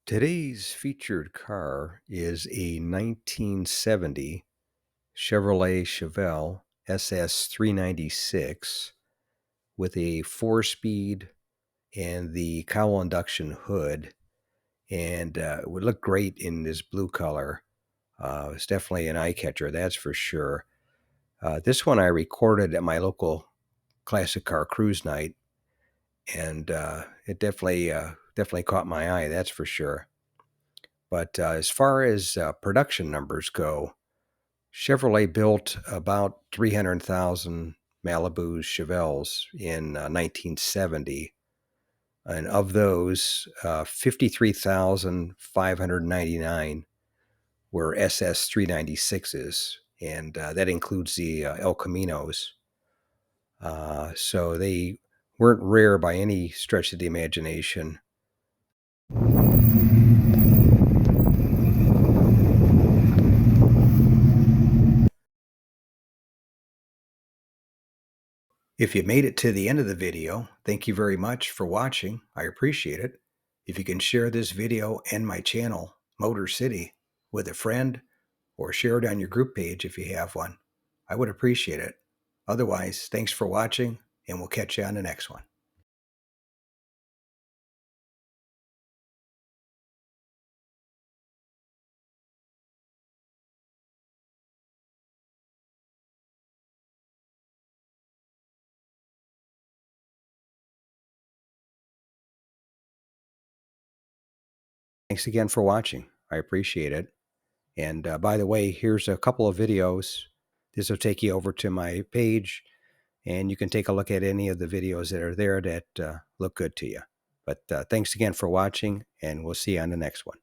Today's featured car is a 1970 Chevrolet Chevelle SS396 with a 4-speed and the Cowl induction hood, and it would look great in this blue color. It's definitely an eye catcher, that's for sure. This one I recorded at my local classic car cruise night, and it definitely caught my eye, that's for sure. But as far as production numbers go, Chevrolet built about 300,000 Malibu Chevelles in 1970. And of those, 53,599 were SS 396s. And that includes the El Caminos. So they weren't rare by any stretch of the imagination. If you made it to the end of the video, thank you very much for watching. I appreciate it. If you can share this video and my channel, Motor City, with a friend, or share it on your group page if you have one, I would appreciate it. Otherwise, thanks for watching, and we'll catch you on the next one. Thanks again for watching. I appreciate it. And by the way, here's a couple of videos. This will take you over to my page, and you can take a look at any of the videos that are there that look good to you. But thanks again for watching, and we'll see you on the next one.